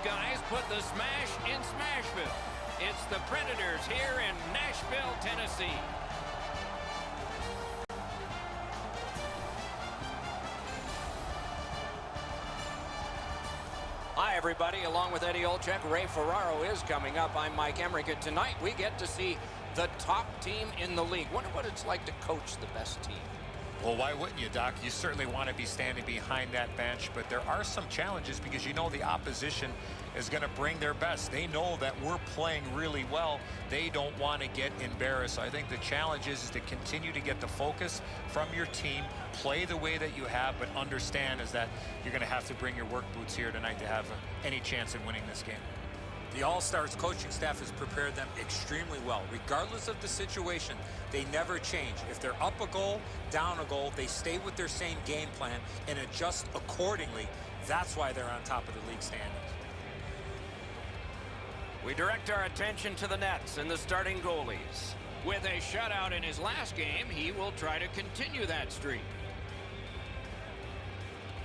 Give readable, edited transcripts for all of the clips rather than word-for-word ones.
guys put the smash in Smashville. It's the Predators here in Nashville, Tennessee. Hi, everybody. Along with Eddie Olczyk, Ray Ferraro is coming up. I'm Mike Emmerich, and tonight we get to see the top team in the league. Wonder what it's like to coach the best team. Well, why wouldn't you, Doc? You certainly want to be standing behind that bench, but there are some challenges because you know the opposition is going to bring their best. They know that we're playing really well. They don't want to get embarrassed. So I think the challenge is to continue to get the focus from your team, play the way that you have, but understand is that you're going to have to bring your work boots here tonight to have any chance in winning this game. The All-Stars coaching staff has prepared them extremely well. Regardless of the situation, they never change. If they're up a goal, down a goal, they stay with their same game plan and adjust accordingly. That's why they're on top of the league standings. We direct our attention to the nets and the starting goalies. With a shutout in his last game, he will try to continue that streak.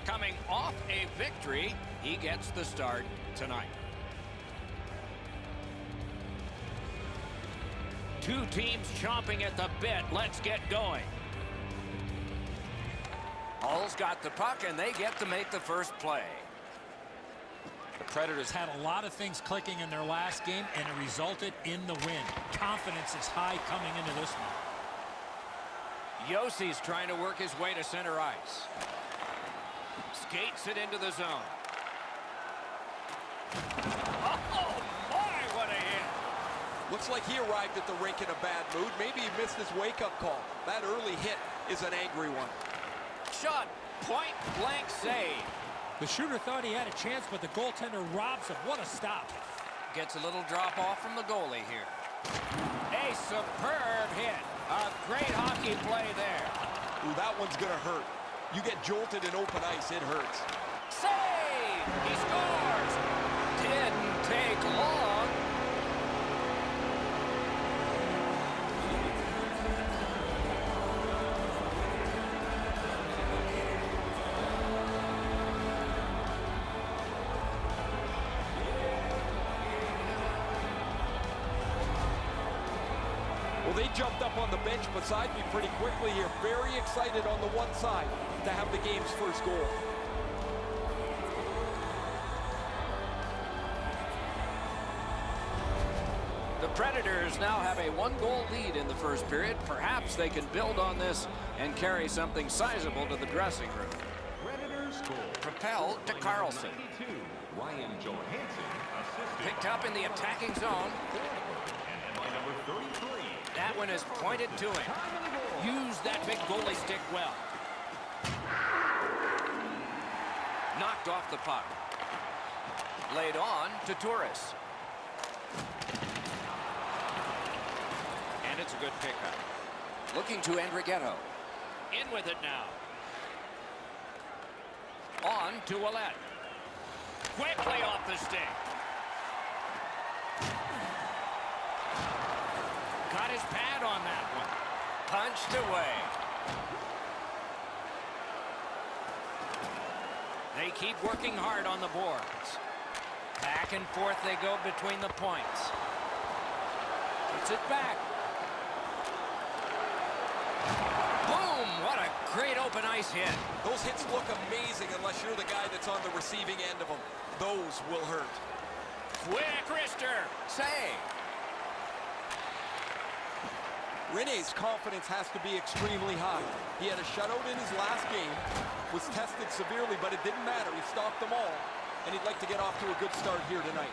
Coming off a victory, he gets the start tonight. Two teams chomping at the bit. Let's get going. Hull's got the puck, and they get to make the first play. The Predators had a lot of things clicking in their last game, and it resulted in the win. Confidence is high coming into this one. Yossi's trying to work his way to center ice. Skates it into the zone. Oh, my, what a hit. Looks like he arrived at the rink in a bad mood. Maybe he missed his wake-up call. That early hit is an angry one. Shot, point-blank save. The shooter thought he had a chance, but the goaltender robs him. What a stop. Gets a little drop-off from the goalie here. A superb hit. A great hockey play there. Ooh, that one's going to hurt. You get jolted in open ice, it hurts. Save! He scores! Didn't take long. Well, they jumped up on the bench beside me pretty quickly here. Very excited on the one side to have the game's first goal. The Predators now have a one-goal lead in the first period. Perhaps they can build on this and carry something sizable to the dressing room. Predators goal. Propelled to Carlson. Ryan Johansson assisted. Picked up in the attacking zone. And by number 33. That one is pointed to him. Use that big goalie stick well. Knocked off the puck. Laid on to Torres. And it's a good pickup. Looking to Andrighetto. In with it now. On to Ouellette. Quickly off the stick. Got his pad on that one. Punched away. They keep working hard on the boards. Back and forth they go between the points. Puts it back. Boom! What a great open ice hit. Those hits look amazing unless you're the guy that's on the receiving end of them. Those will hurt. Quick wrister. Save. Rene's confidence has to be extremely high. He had a shutout in his last game, was tested severely, but it didn't matter. He stopped them all, and he'd like to get off to a good start here tonight.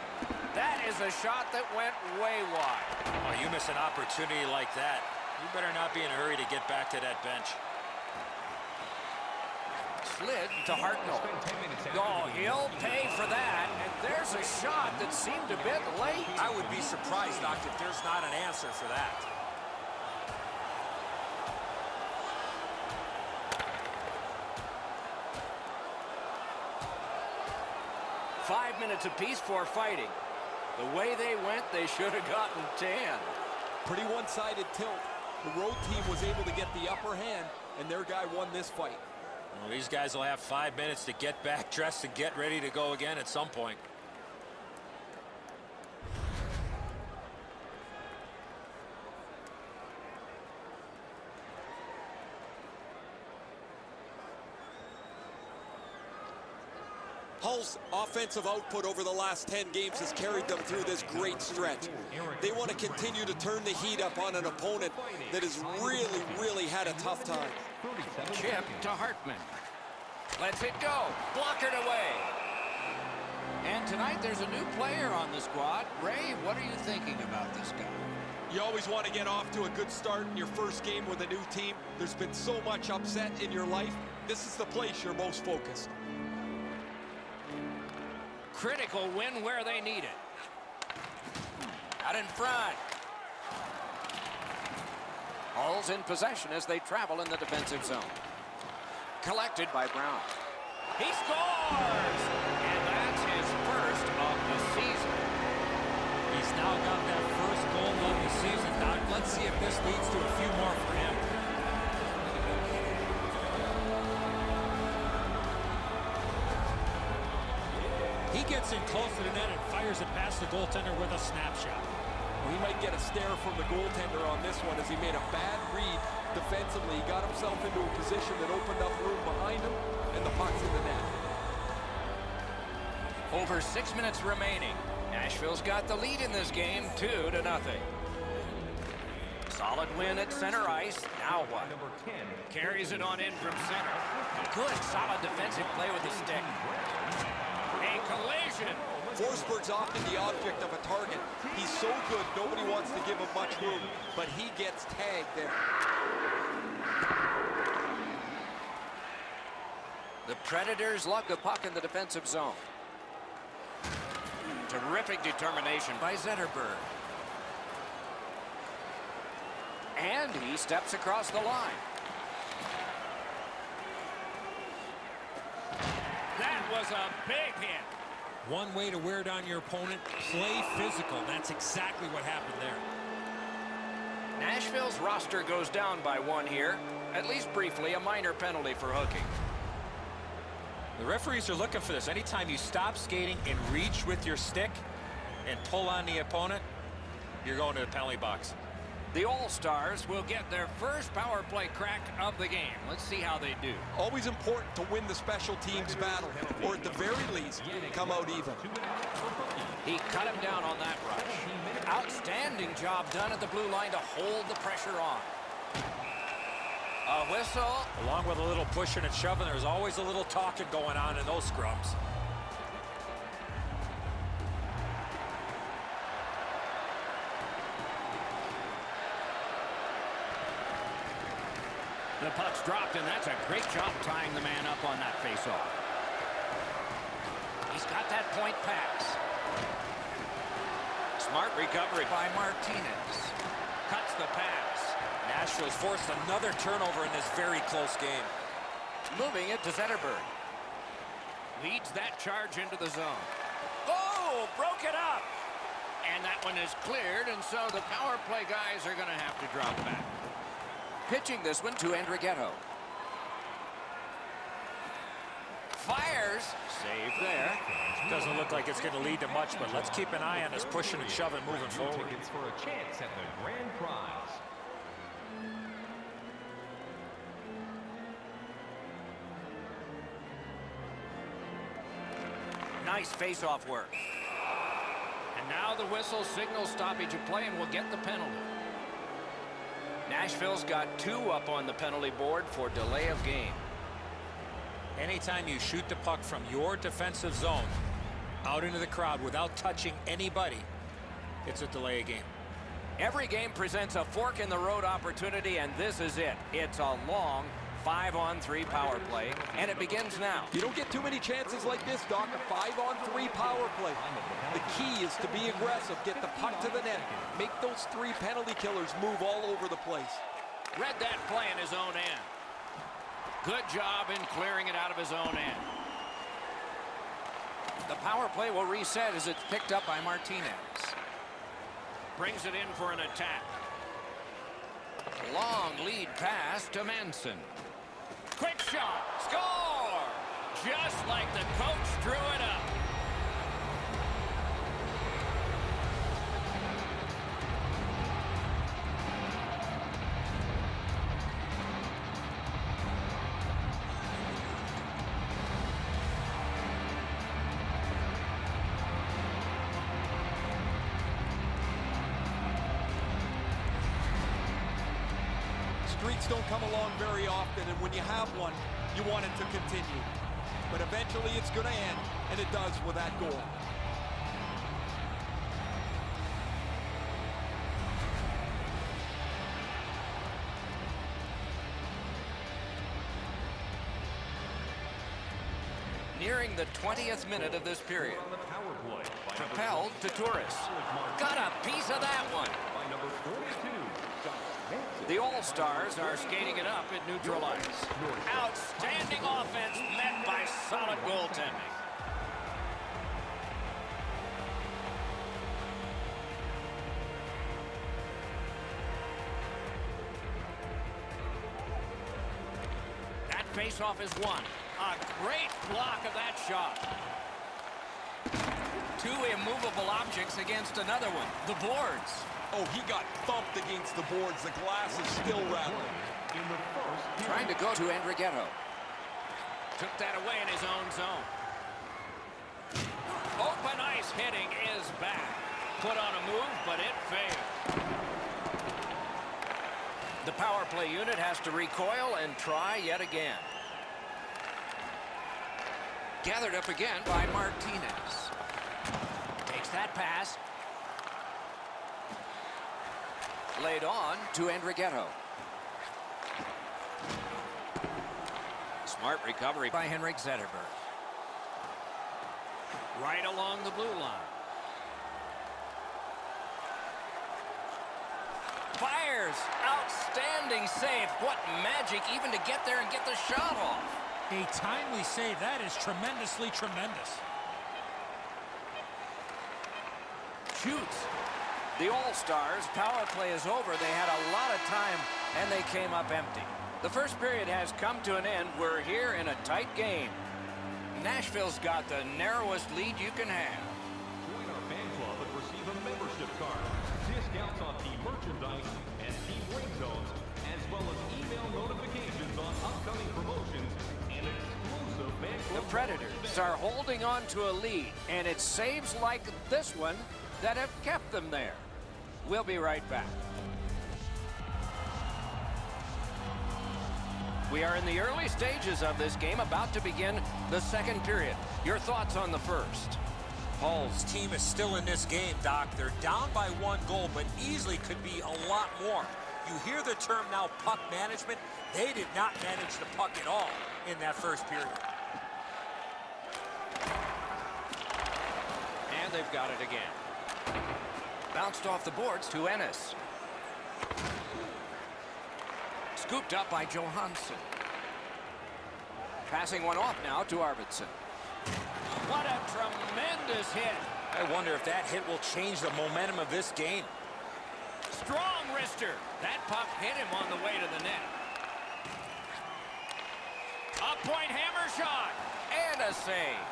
That is a shot that went way wide. Oh, you miss an opportunity like that. You better not be in a hurry to get back to that bench. Slid to Hartnell. Oh, he'll pay for that. And there's a shot that seemed a bit late. I would be surprised, Doc, if there's not an answer for that. Five minutes apiece for fighting. The way they went, they should have gotten 10. Pretty one-sided tilt. The road team was able to get the upper hand, and their guy won this fight. Well, these guys will have 5 minutes to get back dressed and get ready to go again at some point. Hull's offensive output over the last 10 games has carried them through this great stretch. They want to continue to turn the heat up on an opponent that has really had a tough time. Chip to Hartman. Lets it go. Blockered away. And tonight there's a new player on the squad. Ray, what are you thinking about this guy? You always want to get off to a good start in your first game with a new team. There's been so much upset in your life. This is the place you're most focused. Critical win where they need it. Out in front. Hull's in possession as they travel in the defensive zone. Collected by Brown. He scores! And that's his first of the season. He's now got that first goal of the season, Doc. Let's see if this leads to a few more for him. He gets in close to the net and fires it past the goaltender with a snapshot. He might get a stare from the goaltender on this one as he made a bad read defensively. He got himself into a position that opened up room behind him, and the puck's in the net. Over 6 minutes remaining. Nashville's got the lead in this game, 2-0. Solid win at center ice. Now what? Carries it on in from center. Good, solid defensive play with the stick. A collision. Forsberg's often the object of a target. He's so good, nobody wants to give him much room, but he gets tagged there. The Predators lug the puck in the defensive zone. Terrific determination by Zetterberg. And he steps across the line. That was a big hit. One way to wear down your opponent, play physical. That's exactly what happened there. Nashville's roster goes down by one here. At least briefly, a minor penalty for hooking. The referees are looking for this. Anytime you stop skating and reach with your stick and pull on the opponent, you're going to the penalty box. The All-Stars will get their first power play crack of the game. Let's see how they do. Always important to win the special teams battle, or at the very least, come out even. He cut him down on that rush. Outstanding job done at the blue line to hold the pressure on. A whistle. Along with a little pushing and shoving, there's always a little talking going on in those scrums. The puck's dropped, and that's a great job tying the man up on that faceoff. He's got that point pass. Smart recovery by Martinez. Cuts the pass. Nashville's forced another turnover in this very close game. Moving it to Zetterberg. Leads that charge into the zone. Oh, broke it up. And that one is cleared, and so the power play guys are going to have to drop back. Pitching this one to Andrighetto. Fires. Save there. Doesn't look like it's going to lead to much, but let's keep an eye on this pushing and shoving moving forward. Tickets for a chance at the grand prize. Nice face-off work. And now the whistle signals stoppage of play and will get the penalty. Nashville's got 2 up on the penalty board for delay of game. Anytime you shoot the puck from your defensive zone out into the crowd without touching anybody, it's a delay of game. Every game presents a fork-in-the-road opportunity, and this is it. It's a long 5-on-3 power play, and it begins now. You don't get too many chances like this, Doc. A 5-on-3 power play. The key is to be aggressive, get the puck to the net, make those 3 penalty killers move all over the place. Read that play in his own end. Good job in clearing it out of his own end. The power play will reset as it's picked up by Martinez. Brings it in for an attack. Long lead pass to Manson. Quick shot. Score! Just like the coach drew it up. leads don't come along very often, and when you have one, you want it to continue. But eventually it's going to end, and it does with that goal. Nearing the 20th minute of this period. Propelled to Torres. Got a piece of that one. The All-Stars are skating it up at neutral ice. Outstanding offense met by solid goaltending. That face-off is won. A great block of that shot. Two immovable objects against another one, the boards. Oh, he got thumped against the boards. The glass is still rattling. Trying to go to Andrighetto. Took that away in his own zone. Open ice hitting is back. Put on a move, but it failed. The power play unit has to recoil and try yet again. Gathered up again by Martinez. Takes that pass. Laid on to Andrighetto. Smart recovery by Henrik Zetterberg. Right along the blue line. Fires. Outstanding save. What magic even to get there and get the shot off. A timely save. That is tremendously tremendous. Shoots. The All-Stars power play is over. They had a lot of time, and they came up empty. The first period has come to an end. We're here in a tight game. Nashville's got the narrowest lead you can have. Join our fan club and receive a membership card, discounts on team merchandise and team ring zones, as well as email notifications on upcoming promotions and exclusive fan club. The Predators are holding on to a lead, and it's saves like this one that have kept them there. We'll be right back. We are in the early stages of this game, about to begin the second period. Your thoughts on the first? Hull's team is still in this game, Doc. They're down by 1 goal, but easily could be a lot more. You hear the term now, puck management. They did not manage the puck at all in that first period. And they've got it again. Bounced off the boards to Ennis. Scooped up by Johansson. Passing one off now to Arvidsson. What a tremendous hit. I wonder if that hit will change the momentum of this game. Strong wrister. That puck hit him on the way to the net. A point hammer shot. And a save.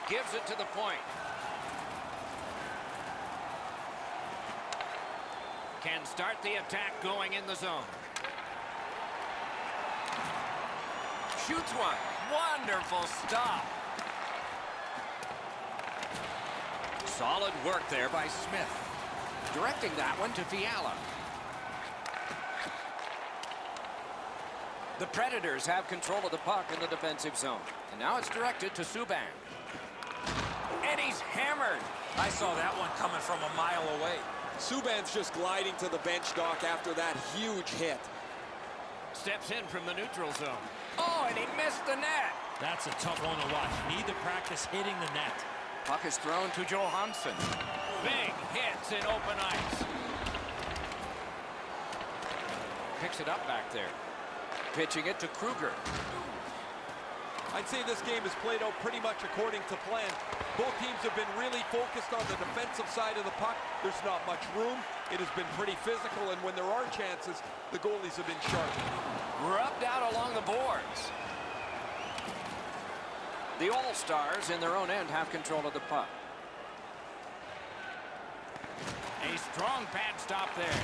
Gives it to the point. Can start the attack going in the zone. Shoots one. Wonderful stop. Solid work there by Smith. Directing that one to Fiala. The Predators have control of the puck in the defensive zone. And now it's directed to Subban. And he's hammered. I saw that one coming from a mile away. Subban's just gliding to the bench, Doc, after that huge hit. Steps in from the neutral zone. Oh, and he missed the net. That's a tough one to watch. Need to practice hitting the net. Puck is thrown to Johansson. Big hits in open ice. Picks it up back there. Pitching it to Kruger. I'd say this game is played out pretty much according to plan. Both teams have been really focused on the defensive side of the puck. There's not much room. It has been pretty physical, and when there are chances, the goalies have been sharp. Rubbed out along the boards. The All-Stars in their own end have control of the puck. A strong pad stop there.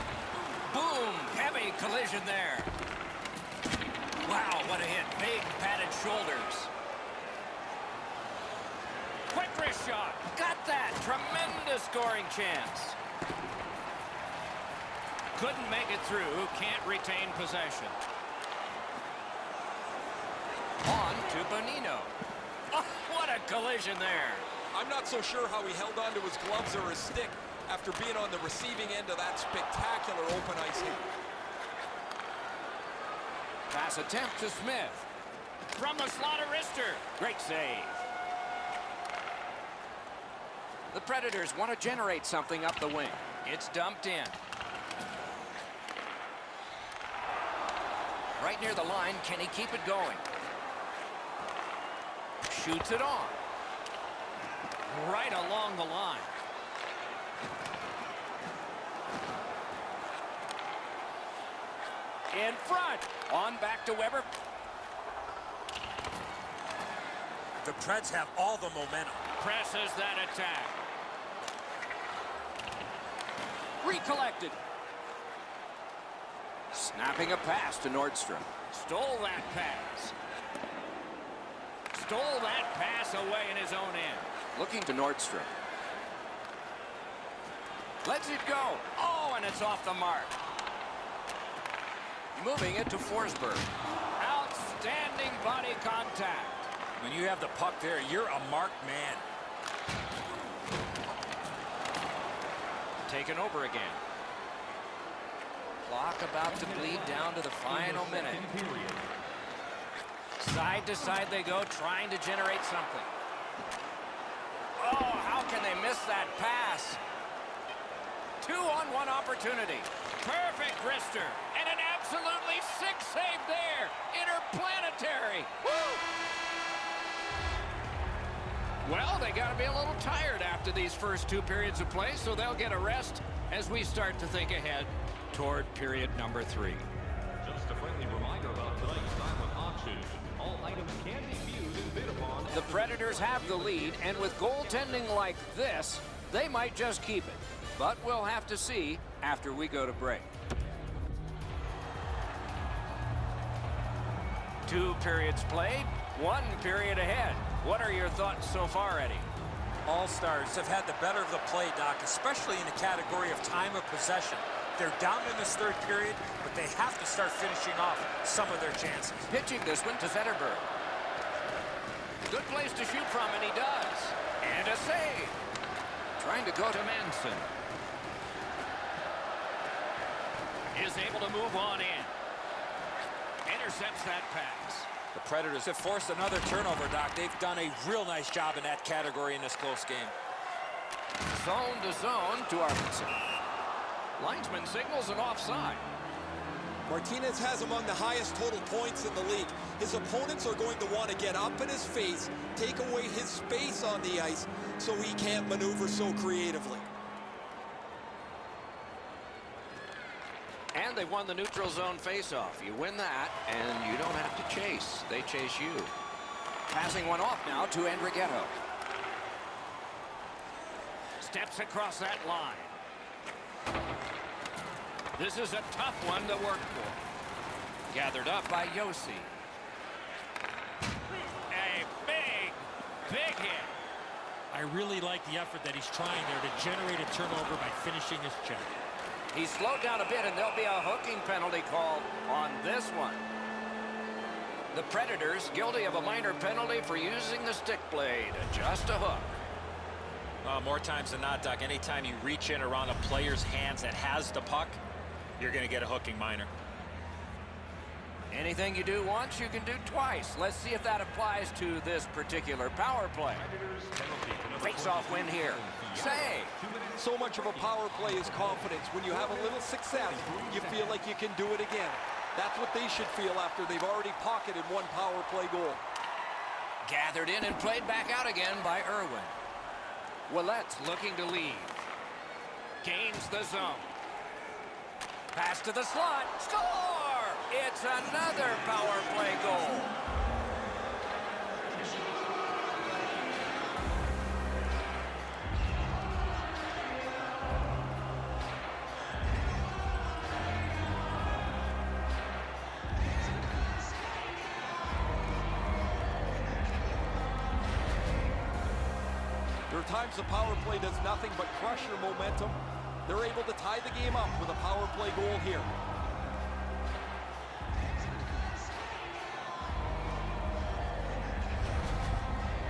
Boom! Heavy collision there. Wow, what a hit. Big padded shoulders. Quick wrist shot. Got that. Tremendous scoring chance. Couldn't make it through. Can't retain possession. On to Bonino. Oh, what a collision there. I'm not so sure how he held on to his gloves or his stick after being on the receiving end of that spectacular open ice hit. Pass attempt to Smith. From the slot of wrister. Great save. The Predators want to generate something up the wing. It's dumped in. Right near the line, can he keep it going? Shoots it on. Right along the line. In front. On back to Weber. The Preds have all the momentum. Presses that attack. Recollected. Snapping a pass to Nordstrom. Stole that pass. Stole that pass away in his own end. Looking to Nordstrom. Lets it go. Oh, and it's off the mark. Moving it to Forsberg. Outstanding body contact. When you have the puck there, you're a marked man. Taken over again. Clock about to bleed down to the final minute. Side to side they go, trying to generate something. Oh, how can they miss that pass? 2-on-1 opportunity. Perfect wrister. And an absolutely sick save there. Interplanetary. Woo! Well, they got to be a little tired after these first 2 periods of play, so they'll get a rest as we start to think ahead toward period number 3. Just a friendly reminder about tonight's silent auction. All items can be viewed and bid upon. The Predators have the lead, and with goaltending like this, they might just keep it. But we'll have to see after we go to break. 2 periods played, 1 period ahead. What are your thoughts so far, Eddie? All-Stars have had the better of the play, Doc, especially in the category of time of possession. They're down in this 3rd period, but they have to start finishing off some of their chances. Pitching this one to Zetterberg. Good place to shoot from, and he does. And a save. Trying to go to Manson. Is able to move on in. Intercepts that pass. The Predators have forced another turnover, Doc. They've done a real nice job in that category in this close game. Zone to zone to Arvidsson. Linesman signals an offside. Martinez has among the highest total points in the league. His opponents are going to want to get up in his face, take away his space on the ice so he can't maneuver so creatively. And they won the neutral zone faceoff. You win that, and you don't have to chase. They chase you. Passing one off now to Andrighetto. Steps across that line. This is a tough one to work for. Gathered up by Yossi. A big hit. I really like the effort that he's trying there to generate a turnover by finishing his check. He's slowed down a bit, and there'll be a hooking penalty called on this one. The Predators guilty of a minor penalty for using the stick blade. Just a hook. More times than not, Doc, anytime you reach in around a player's hands that has the puck, you're going to get a hooking minor. Anything you do once, you can do twice. Let's see if that applies to this particular power play. Face-off win here. Save. So much of a power play is confidence. When you have a little success, you feel like you can do it again. That's what they should feel after they've already pocketed 1 power play goal. Gathered in and played back out again by Irwin. Willette's looking to leave. Gains the zone. Pass to the slot. Score! It's another power play goal. There are times the power play does nothing but crush your momentum. They're able to tie the game up with a power play goal here.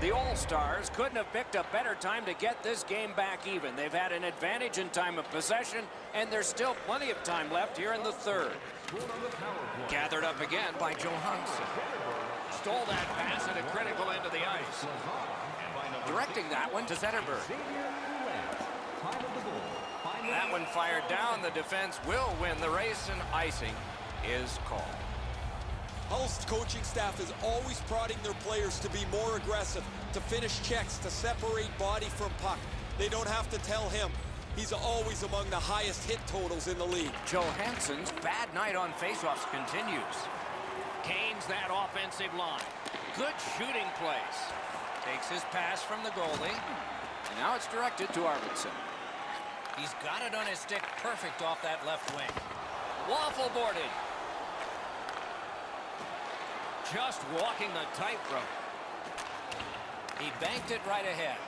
The All-Stars couldn't have picked a better time to get this game back even. They've had an advantage in time of possession, and there's still plenty of time left here in the third. Gathered up again by Johansson. Stole that pass at a critical end of the ice. Directing that one to Zetterberg. That one fired down. The defense will win the race, and icing is called. Hull's coaching staff is always prodding their players to be more aggressive, to finish checks, to separate body from puck. They don't have to tell him. He's always among the highest hit totals in the league. Johansson's bad night on faceoffs continues. Gains that offensive line. Good shooting place. Takes his pass from the goalie. And now it's directed to Arvidsson. He's got it on his stick perfect off that left wing. Waffle boarded. Just walking the tightrope. He banked it right ahead.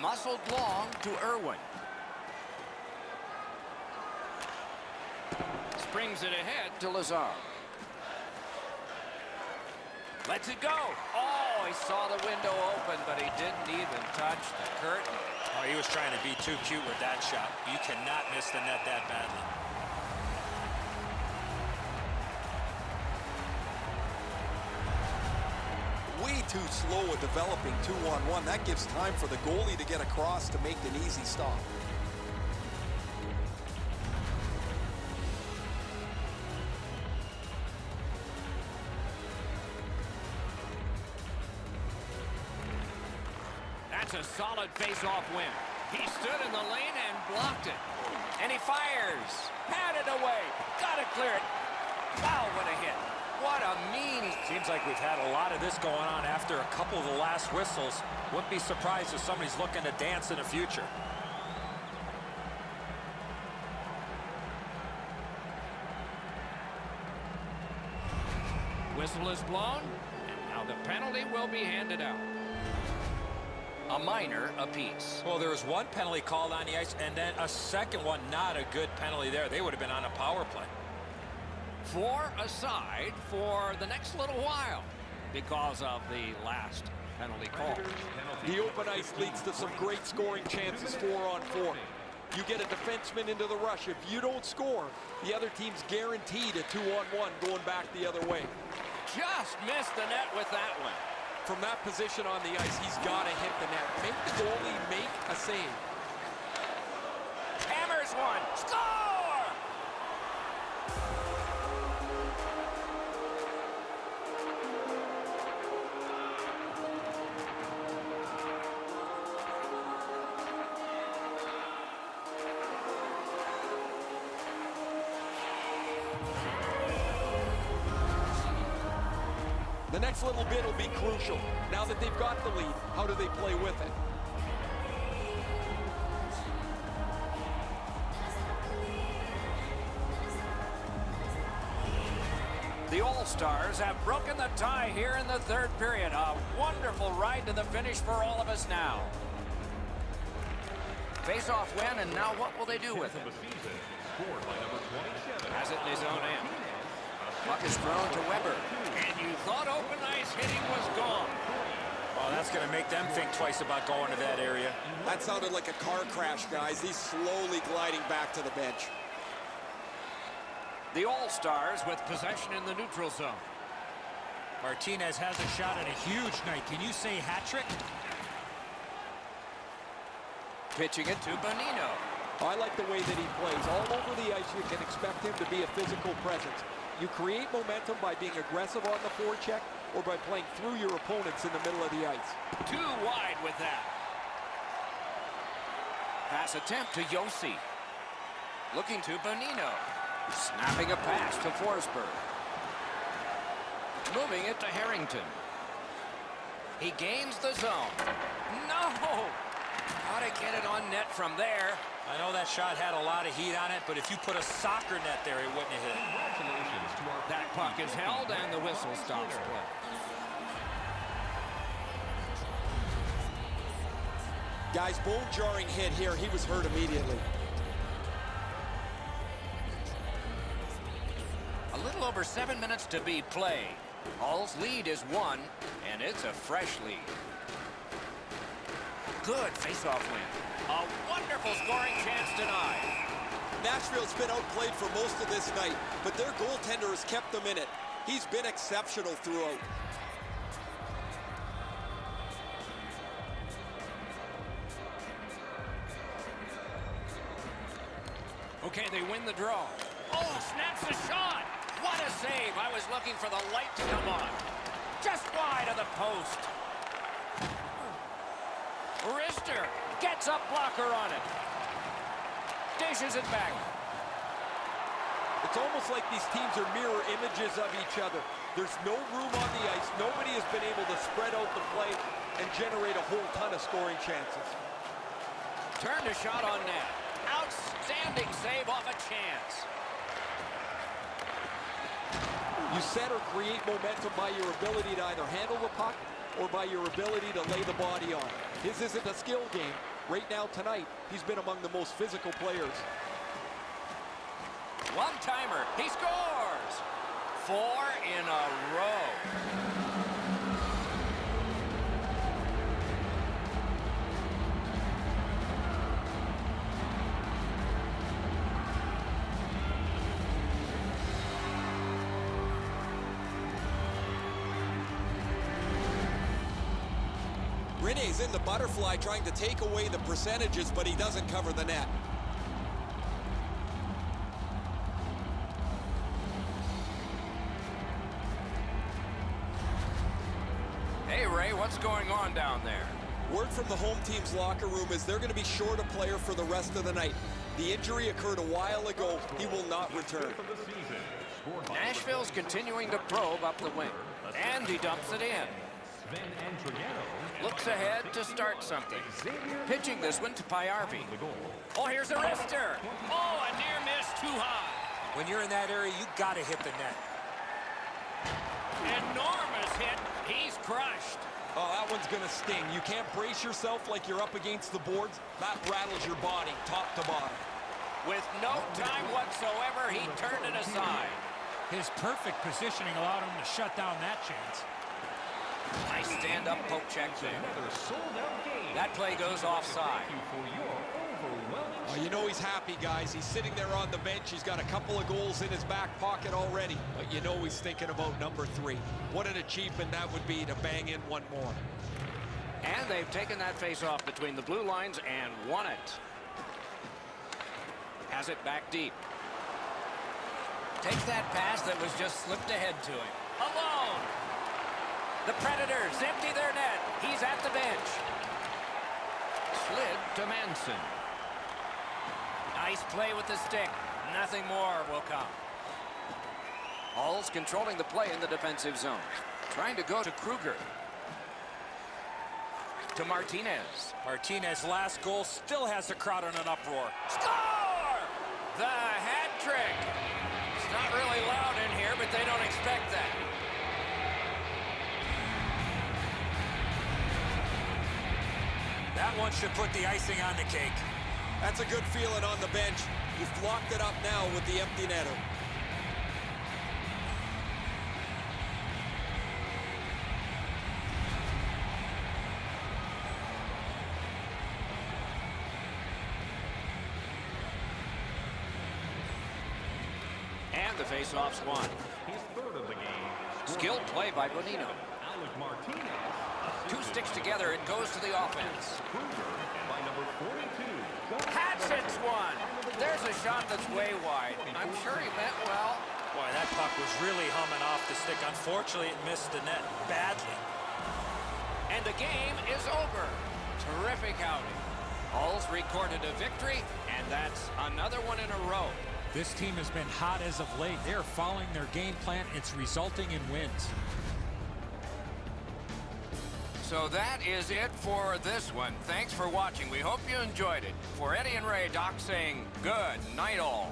Muscled long to Irwin. Springs it ahead to Lazar. Lets it go. Oh, he saw the window open, but he didn't even touch the curtain. Oh, he was trying to be too cute with that shot. You cannot miss the net that badly. Way too slow at developing 2-on-1. That gives time for the goalie to get across to make an easy stop. That's a solid face-off win. He stood in the lane and blocked it. And he fires. Had it away. Got to clear it. Wow, what a hit. What a mean... Seems like we've had a lot of this going on after a couple of the last whistles. Wouldn't be surprised if somebody's looking to dance in the future. Whistle is blown, and now the penalty will be handed out. A minor apiece. Well, there was one penalty called on the ice, and then a second one, not a good penalty there. They would have been on a power play. 4 aside for the next little while because of the last penalty call. The open ice leads to some great scoring chances 4-on-4. You get a defenseman into the rush. If you don't score, the other team's guaranteed a 2-on-1 going back the other way. Just missed the net with that one. From that position on the ice, he's got to hit the net. Make the goalie make a save. Hammers one. Score! The next little bit will be crucial. Now that they've got the lead, how do they play with it? The All-Stars have broken the tie here in the third period. A wonderful ride to the finish for all of us now. Face-off win, and now what will they do with it? Has it in his own end. Puck is thrown to Weber. And you thought open ice hitting was gone. Well, that's going to make them think twice about going to that area. That sounded like a car crash, guys. He's slowly gliding back to the bench. The All-Stars with possession in the neutral zone. Martinez has a shot at a huge night. Can you say hat trick? Pitching it to Bonino. I like the way that he plays. All over the ice, you can expect him to be a physical presence. You create momentum by being aggressive on the forecheck or by playing through your opponents in the middle of the ice. Too wide with that. Pass attempt to Yossi. Looking to Bonino. Snapping a pass to Forsberg. Moving it to Harrington. He gains the zone. No! How to get it on net from there. I know that shot had a lot of heat on it, but if you put a soccer net there, it wouldn't have hit it. That puck is held, and the whistle stops play. Guys, bone-jarring hit here. He was hurt immediately. A little over 7 minutes to be played. Hull's lead is 1, and it's a fresh lead. Good face-off win. A wonderful scoring chance tonight. Nashville's been outplayed for most of this night, but their goaltender has kept them in it. He's been exceptional throughout. Okay, they win the draw. Oh, snaps the shot. What a save. I was looking for the light to come on. Just wide of the post. Rister gets a blocker on it. Dishes it back. It's almost like these teams are mirror images of each other. There's no room on the ice. Nobody has been able to spread out the play and generate a whole ton of scoring chances. Turned a shot on net. Outstanding save off a chance. You set or create momentum by your ability to either handle the puck or by your ability to lay the body on. His isn't a skill game. Right now, tonight, he's been among the most physical players. One-timer. He scores! 4 in a row. Rene's in the butterfly trying to take away the percentages, but he doesn't cover the net. Hey, Ray, what's going on down there? Word from the home team's locker room is they're going to be short a player for the rest of the night. The injury occurred a while ago. He will not return. Nashville's continuing to probe up the wing. And he dumps it in. Looks ahead to start something. Pitching this one to Payarvi. Oh, here's a wrister. Oh, a near miss too high. When you're in that area, you got to hit the net. Enormous hit. He's crushed. Oh, that one's going to sting. You can't brace yourself like you're up against the boards. That rattles your body top to bottom. With no time whatsoever, he turned it aside. His perfect positioning allowed him to shut down that chance. Nice stand-up poke check there. That play goes offside. Oh, you know he's happy, guys. He's sitting there on the bench. He's got a couple of goals in his back pocket already. But you know he's thinking about number 3. What an achievement that would be to bang in one more. And they've taken that face-off between the blue lines and won it. Has it back deep. Takes that pass that was just slipped ahead to him. Alone! The Predators empty their net. He's at the bench. Slid to Manson. Nice play with the stick. Nothing more will come. Hull's controlling the play in the defensive zone. Trying to go to Kruger. To Martinez. Martinez's last goal still has the crowd in an uproar. Score! The hat trick. It's not really loud in here, but they don't expect that. That one should put the icing on the cake. That's a good feeling on the bench. You've locked it up now with the empty netter. And the face-off's won. His third of the game. Skilled play by Bonino. Alec Martinez. Two sticks together, it goes to the offense. Kruger, and by number 42. Hatson's one. There's a shot that's way wide. I'm sure he meant well. Boy, that puck was really humming off the stick. Unfortunately, it missed the net badly. And the game is over. Terrific outing. Hull's recorded a victory, and that's another one in a row. This team has been hot as of late. They're following their game plan. It's resulting in wins. So that is it for this one. Thanks for watching. We hope you enjoyed it. For Eddie and Ray, Doc saying good night all.